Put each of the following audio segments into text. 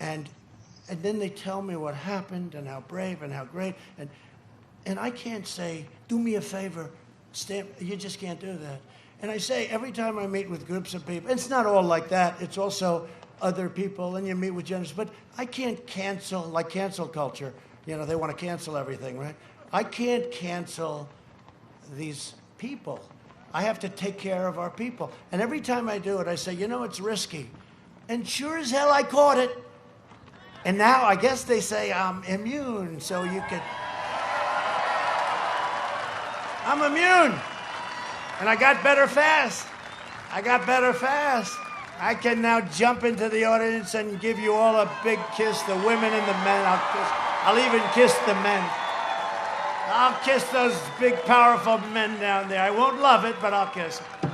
And then they tell me what happened and how brave and how great. And I can't say, do me a favor, you just can't do that. And I say, every time I meet with groups of people, it's not all like that, it's also other people, and you meet with journalists, but I can't cancel, like cancel culture, you know, they want to cancel everything, right? I can't cancel these people. I have to take care of our people. And every time I do it, I say, you know, it's risky. And sure as hell, I caught it. And now I guess they say I'm immune, so you could... I'm immune. And I got better fast. I I can now jump into the audience and give you all a big kiss, the women and the men. I'll even kiss the men. I'll kiss those big, powerful men down there. I won't love it, but I'll kiss them.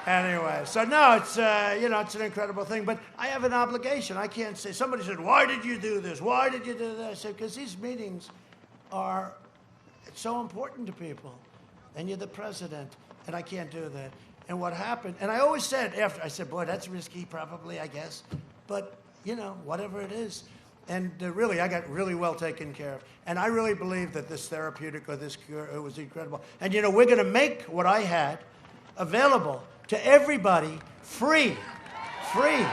Anyway, so no, it's, you know, it's an incredible thing, but I have an obligation. I can't say, somebody said, why did you do this? Why did you do that? I said, because these meetings are so important to people, and you're the president, and I can't do that. And what happened, and I always said after, I said, boy, that's risky probably, I guess, but, you know, whatever it is. And really, I got really well taken care of. And I really believe that this therapeutic or this cure, it was incredible. And, you know, we're going to make what I had available to everybody free. Free.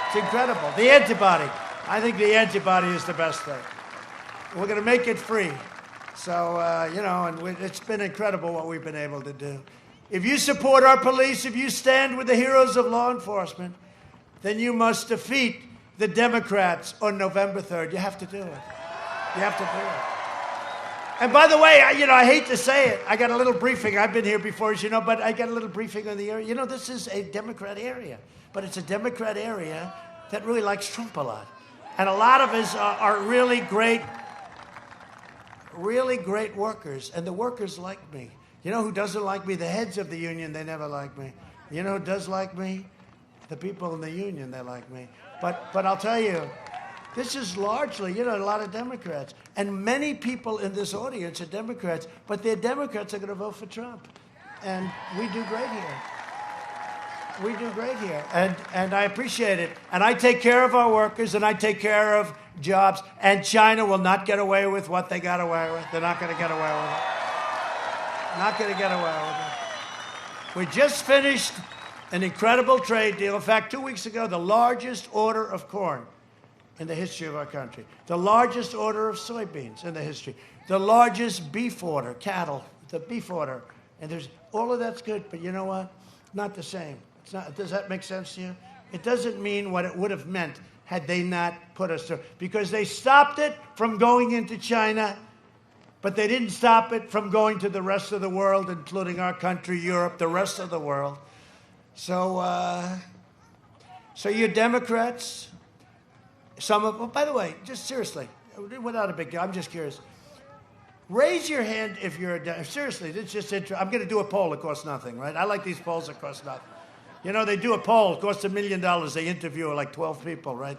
It's incredible. The antibody. I think the antibody is the best thing. We're going to make it free. So, you know, and it's been incredible what we've been able to do. If you support our police, if you stand with the heroes of law enforcement, then you must defeat the Democrats on November 3rd. You have to do it. You have to do it. And by the way, you know, I hate to say it. I got a little briefing. I've been here before, as you know, but I got a little briefing on the area. You know, this is a Democrat area, but it's a Democrat area that really likes Trump a lot. And a lot of us are really great workers, and the workers like me. You know who doesn't like me? The heads of the union, they never like me. You know who does like me? The people in the union, they like me. But I'll tell you, this is largely, you know, a lot of Democrats. And many people in this audience are Democrats, but they're Democrats are going to vote for Trump. And we do great here. We do great here. And I appreciate it. And I take care of our workers, and I take care of jobs. And China will not get away with what they got away with. They're not going to get away with it. Not going to get away with it. We just finished an incredible trade deal. In fact, 2 weeks ago, the largest order of corn in the history of our country. The largest order of soybeans in the history. The largest beef order, cattle, the beef order. And there's all of that's good, but you know what? Not the same. It's not, does that make sense to you? It doesn't mean what it would have meant had they not put us through. Because they stopped it from going into China, but they didn't stop it from going to the rest of the world, including our country, Europe, the rest of the world. So, so you Democrats, some of them, by the way, just seriously, without a big deal, I'm just curious. Raise your hand if you're a Democrat. Seriously, it's just interesting. I'm going to do a poll. It costs nothing, right? I like these polls that cost nothing. You know, they do a poll. It costs $1 million. They interview like 12 people, right?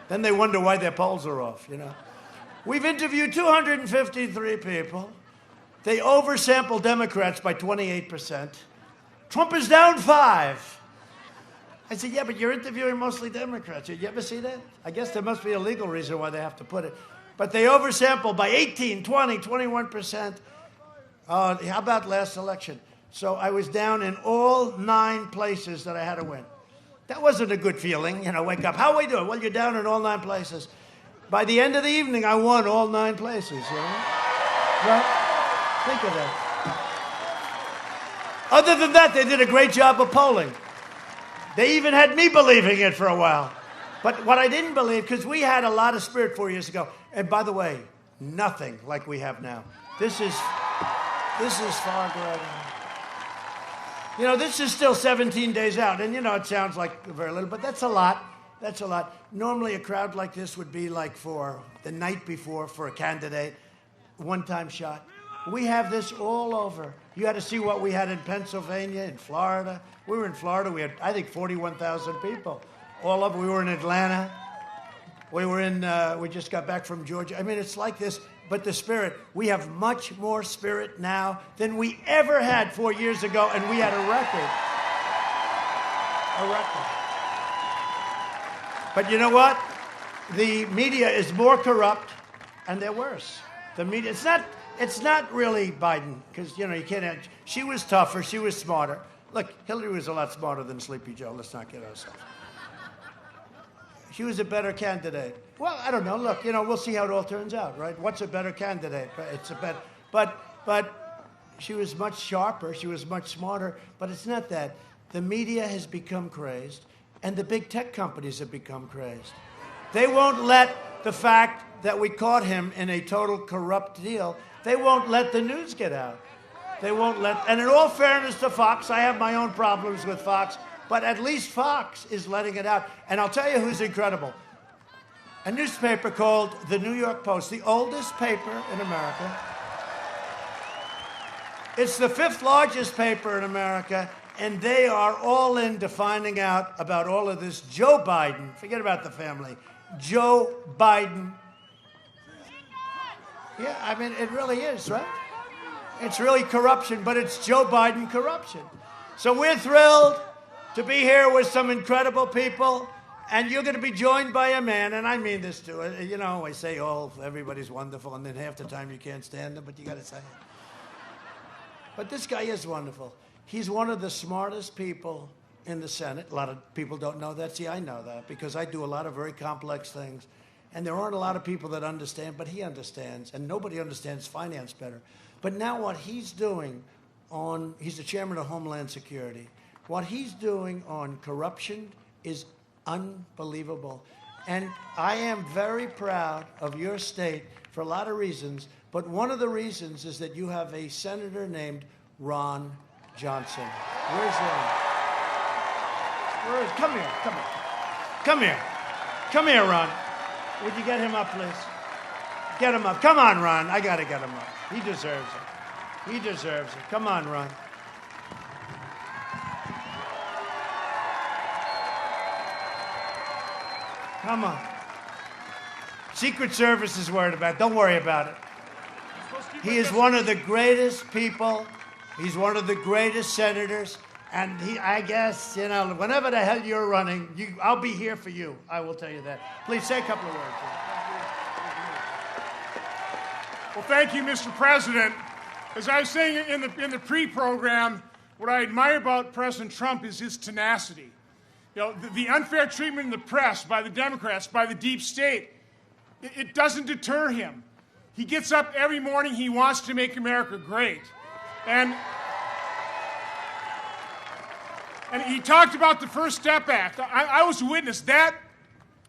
Then they wonder why their polls are off, you know. We've interviewed 253 people. They oversample Democrats by 28%. Trump is down 5. I said, yeah, but you're interviewing mostly Democrats. You ever see that? I guess there must be a legal reason why they have to put it. But they oversample by 18, 20, 21%. How about last election? So I was down in all 9 places that I had to win. That wasn't a good feeling, you know, wake up. How are we doing? Well, you're down in all 9 places. By the end of the evening, I won all 9 places, you know? Right? Think of that. Other than that, they did a great job of polling. They even had me believing it for a while. But what I didn't believe, because we had a lot of spirit 4 years ago. And by the way, nothing like we have now. This is far greater. You know, this is still 17 days out. And, you know, it sounds like very little, but that's a lot. That's a lot. Normally, a crowd like this would be like for the night before for a candidate, one-time shot. We have this all over. You had to see what we had in Pennsylvania, in Florida. We were in Florida. We had, I think, 41,000 people. All over. We were in Atlanta. We were in, we just got back from Georgia. I mean, it's like this, but the spirit. We have much more spirit now than we ever had 4 years ago, and we had a record. A record. But you know what? The media is more corrupt, and they're worse. The media, it's not really Biden, because, you know, you can't have, she was tougher, she was smarter. Look, Hillary was a lot smarter than Sleepy Joe, let's not kid ourselves. She was a better candidate. Well, I don't know, look, you know, we'll see how it all turns out, right? What's a better candidate? It's a better, but she was much sharper, she was much smarter, but it's not that. The media has become crazed, and the big tech companies have become crazed. They won't let the fact that we caught him in a total corrupt deal, they won't let the news get out. They won't let, and in all fairness to Fox, I have my own problems with Fox, but at least Fox is letting it out. And I'll tell you who's incredible. A newspaper called the New York Post, the oldest paper in America. It's the 5th largest paper in America, and they are all into finding out about all of this. Joe Biden, forget about the family, Joe Biden. Yeah, I mean, it really is, right? It's really corruption, but it's Joe Biden corruption. So we're thrilled to be here with some incredible people, and you're going to be joined by a man, and I mean this too. You know, I say, oh, everybody's wonderful, and then half the time you can't stand them, but you got to say it. But this guy is wonderful. He's one of the smartest people in the Senate. A lot of people don't know that. See, I know that because I do a lot of very complex things. And there aren't a lot of people that understand, but he understands. And nobody understands finance better. But now what he's doing he's the chairman of Homeland Security. What he's doing on corruption is unbelievable. And I am very proud of your state for a lot of reasons. But one of the reasons is that you have a senator named Ron Johnson. Where's Ron? Come here, come here. Come here. Come here, Ron. Would you get him up, please? Get him up. Come on, Ron. I got to get him up. He deserves it. He deserves it. Come on, Ron. Come on. Secret Service is worried about it. Don't worry about it. He is one of the greatest people. He's one of the greatest senators. And I guess, you know, whenever the hell you're running, I'll be here for you. I will tell you that. Please say a couple of words. Well, thank you, Mr. President. As I was saying in the pre-program, what I admire about President Trump is his tenacity. You know, the unfair treatment in the press by the Democrats, by the deep state, it doesn't deter him. He gets up every morning, he wants to make America great. And he talked about the First Step Act. I was a witness. That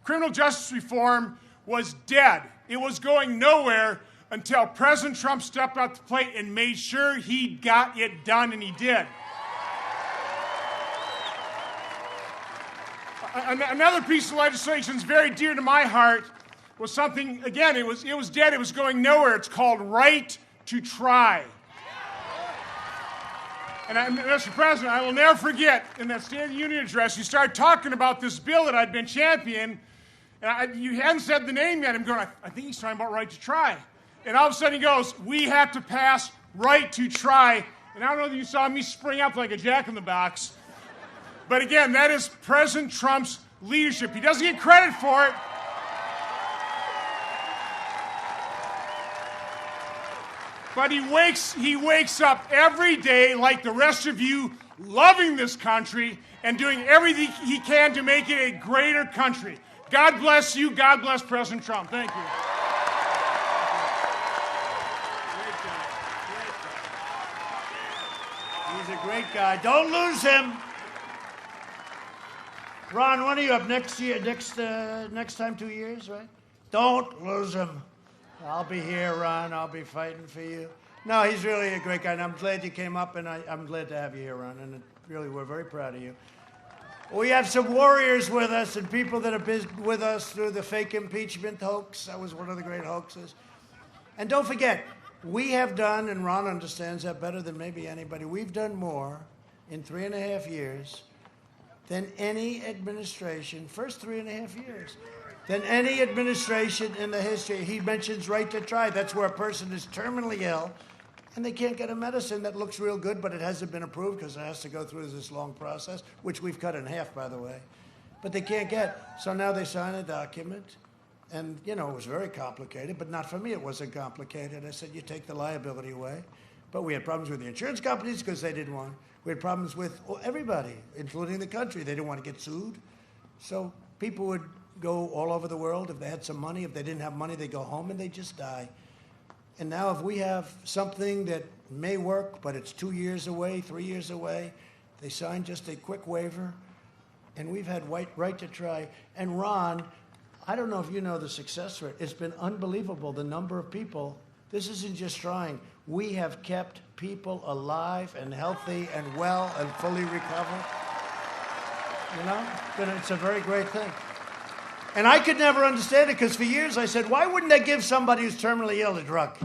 criminal justice reform was dead. It was going nowhere until President Trump stepped up to the plate and made sure he got it done, and he did. Another piece of legislation that's very dear to my heart was something, again, it was dead, it was going nowhere. It's called Right to Try. And Mr. President, I will never forget, in that State of the Union address, you started talking about this bill that I'd been championing, and you hadn't said the name yet. I'm going, I think he's talking about Right to Try. And all of a sudden he goes, we have to pass Right to Try. And I don't know if you saw me spring up like a jack-in-the-box. But again, that is President Trump's leadership. He doesn't get credit for it. But he wakes up every day like the rest of you, loving this country and doing everything he can to make it a greater country. God bless you. God bless President Trump. Thank you. He's a great guy. Don't lose him. Ron, when are you up next year? Next time, 2 years, right? Don't lose him. I'll be here, Ron. I'll be fighting for you. No, he's really a great guy, and I'm glad you came up, and I'm glad to have you here, Ron, and really, we're very proud of you. We have some warriors with us and people that have been with us through the fake impeachment hoax. That was one of the great hoaxes. And don't forget, we have done, and Ron understands that better than maybe anybody, we've done more in 3.5 years than any administration, first 3.5 years, than any administration in the history. He mentions Right to Try. That's where a person is terminally ill and they can't get a medicine that looks real good, but it hasn't been approved because it has to go through this long process, which we've cut in half, by the way. but they can't get. So now they sign a document, and, it was very complicated, but not for me. It wasn't complicated. I said, you take the liability away. But we had problems with the insurance companies because they didn't want. We had problems with everybody, including the country. They didn't want to get sued. So people would go all over the world. If they had some money, if they didn't have money, they'd go home and they'd just die. And now if we have something that may work, but it's 2 years away, 3 years away, they sign just a quick waiver, and we've had right to try. And Ron, I don't know if you know the success rate. It's been unbelievable, the number of people. This isn't just trying. We have kept people alive and healthy and well and fully recovered. It's a very great thing. And I could never understand it because for years I said, why wouldn't they give somebody who's terminally ill a drug?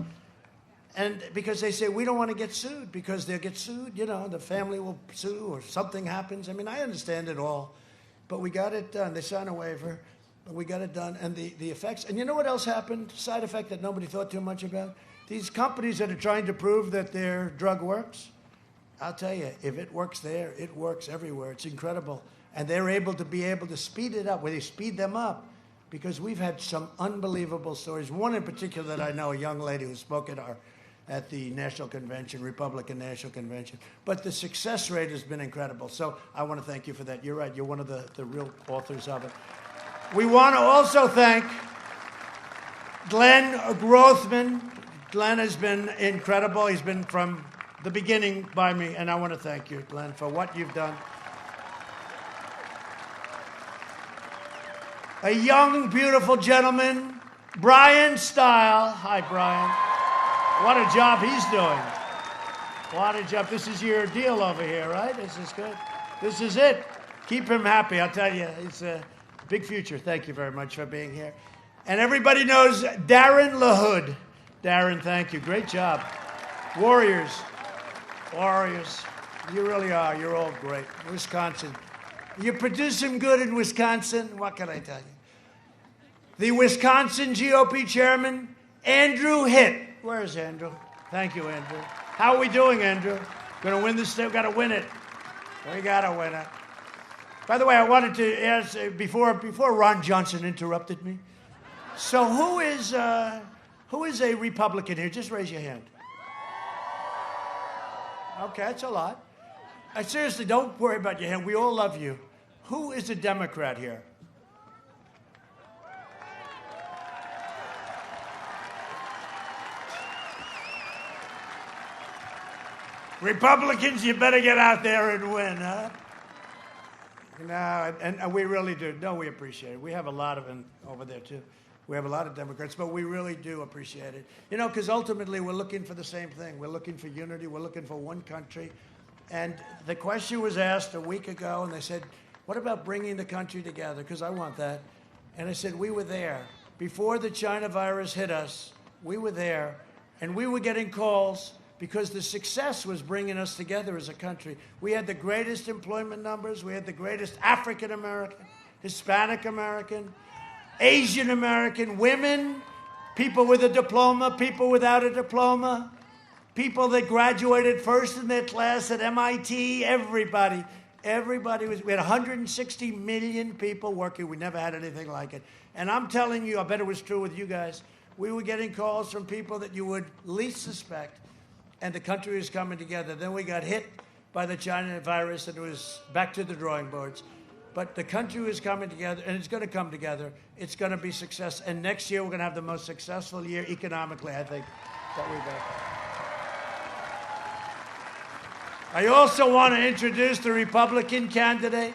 And because they say, we don't want to get sued because they'll get sued, the family will sue or something happens. I mean, I understand it all, but we got it done. They signed a waiver, but we got it done. And the effects, and you know what else happened? Side effect that nobody thought too much about? These companies that are trying to prove that their drug works, I'll tell you, if it works there, it works everywhere. It's incredible. And they're able to speed it up, where they speed them up, because we've had some unbelievable stories. One in particular that I know, a young lady who spoke at the National Convention, Republican National Convention. But the success rate has been incredible. So I want to thank you for that. You're right. You're one of the real authors of it. We want to also thank Glenn Grothman. Glenn has been incredible. He's been from the beginning by me, and I want to thank you, Glenn, for what you've done. A young, beautiful gentleman, Brian Style. Hi, Brian. What a job he's doing. What a job. This is your deal over here, right? This is good. This is it. Keep him happy, I'll tell you. It's a big future. Thank you very much for being here. And everybody knows Darren LaHood. Darren, thank you. Great job. Warriors. You really are. You're all great. Wisconsin. You produce them good in Wisconsin. What can I tell you? The Wisconsin GOP chairman, Andrew Hitt. Where's Andrew? Thank you, Andrew. How are we doing, Andrew? Going to win this state? We've got to win it. We got to win it. By the way, I wanted to ask, before Ron Johnson interrupted me, so who is a Republican here? Just raise your hand. Okay, that's a lot. Seriously, don't worry about your hand. We all love you. Who is a Democrat here? Republicans, you better get out there and win, huh? No, and we really do. No, we appreciate it. We have a lot of them over there, too. We have a lot of Democrats, but we really do appreciate it. Because ultimately we're looking for the same thing. We're looking for unity. We're looking for one country. And the question was asked a week ago, and they said, what about bringing the country together? Because I want that. And I said, we were there. Before the China virus hit us, we were there, and we were getting calls because the success was bringing us together as a country. We had the greatest employment numbers. We had the greatest African American, Hispanic American, Asian American, women, people with a diploma, people without a diploma, people that graduated first in their class at MIT, everybody. We had 160 million people working. We never had anything like it. And I'm telling you, I bet it was true with you guys, we were getting calls from people that you would least suspect, and the country was coming together. Then we got hit by the China virus, and it was back to the drawing boards. But the country was coming together, and it's going to come together. It's going to be success. And next year, we're going to have the most successful year economically, I think, that we've had. I also want to introduce the Republican candidate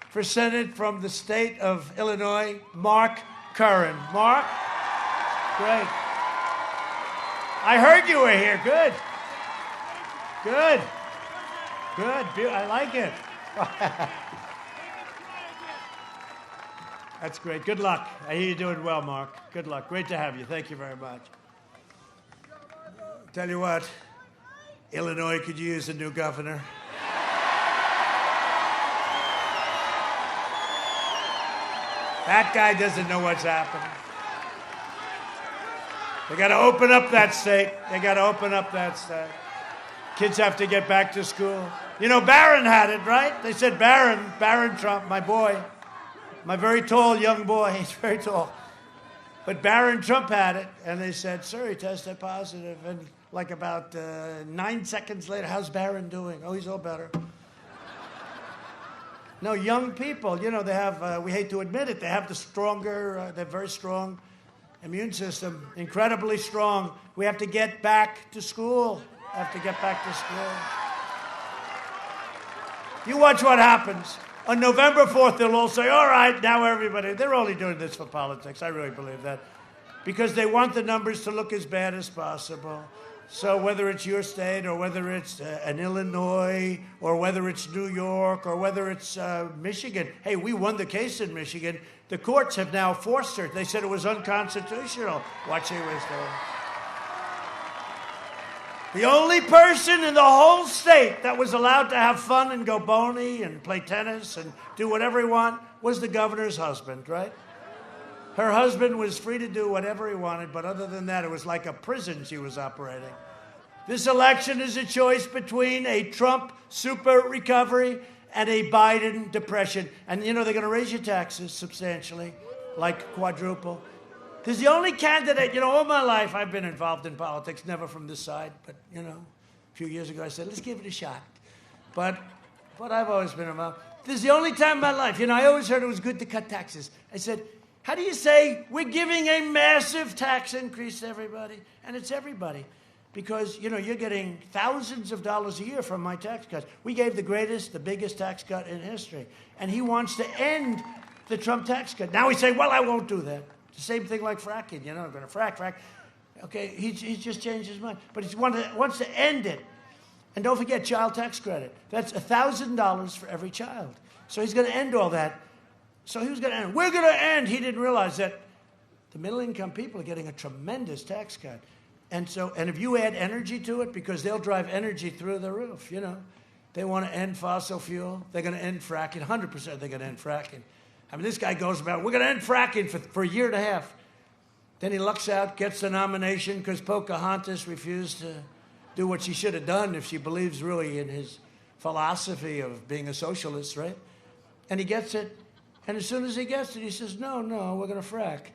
for Senate from the state of Illinois, Mark Curran. Mark? Great. I heard you were here. Good. Good. Good. I like it. That's great. Good luck. I hear you're doing well, Mark. Good luck. Great to have you. Thank you very much. Tell you what, Illinois could use a new governor. That guy doesn't know what's happening. They got to open up that state. They got to open up that state. Kids have to get back to school. You know, Barron had it, right? They said Barron Trump, my boy. My very tall young boy, he's very tall. But Barron Trump had it, and they said, sir, he tested positive. And like about 9 seconds later, how's Barron doing? Oh, he's all better. No, young people, you know, they have, we hate to admit it, they have the stronger, they're very strong immune system, incredibly strong. We have to get back to school. Have to get back to school. You watch what happens. On November 4th, they'll all say, all right, now everybody, they're only doing this for politics. I really believe that. Because they want the numbers to look as bad as possible. So whether it's your state or whether it's an Illinois or whether it's New York or whether it's Michigan. Hey, we won the case in Michigan. The courts have now forced her. They said it was unconstitutional what she was doing. The only person in the whole state that was allowed to have fun and go bony and play tennis and do whatever he wanted was the governor's husband, right? Her husband was free to do whatever he wanted, but other than that, it was like a prison she was operating. This election is a choice between a Trump super recovery and a Biden depression. And, you know, they're going to raise your taxes substantially, like quadruple. There's the only candidate, you know, all my life I've been involved in politics, never from this side, but, you know, a few years ago I said, let's give it a shot. But I've always been involved. This is the only time in my life, you know, I always heard it was good to cut taxes. I said, how do you say we're giving a massive tax increase to everybody? And it's everybody. Because, you know, you're getting thousands of dollars a year from my tax cuts. We gave the biggest tax cut in history. And he wants to end the Trump tax cut. Now he's saying, well, I won't do that. The same thing like fracking, you know, I'm going to frack. Okay, he's just changed his mind. But he wants to end it. And don't forget child tax credit. That's $1,000 for every child. So he's going to end all that. So he was going to end. We're going to end. He didn't realize that the middle-income people are getting a tremendous tax cut. And if you add energy to it, because they'll drive energy through the roof, you know. They want to end fossil fuel. They're going to end fracking. 100% they're going to end fracking. I mean, this guy goes about, we're going to end fracking for a year and a half. Then he lucks out, gets the nomination because Pocahontas refused to do what she should have done if she believes really in his philosophy of being a socialist, right? And he gets it. And as soon as he gets it, he says, no, we're going to frack.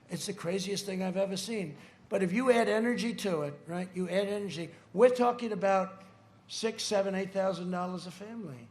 It's the craziest thing I've ever seen. But if you add energy to it, right, you add energy, we're talking about $6,000, $7,000, $8,000 a family.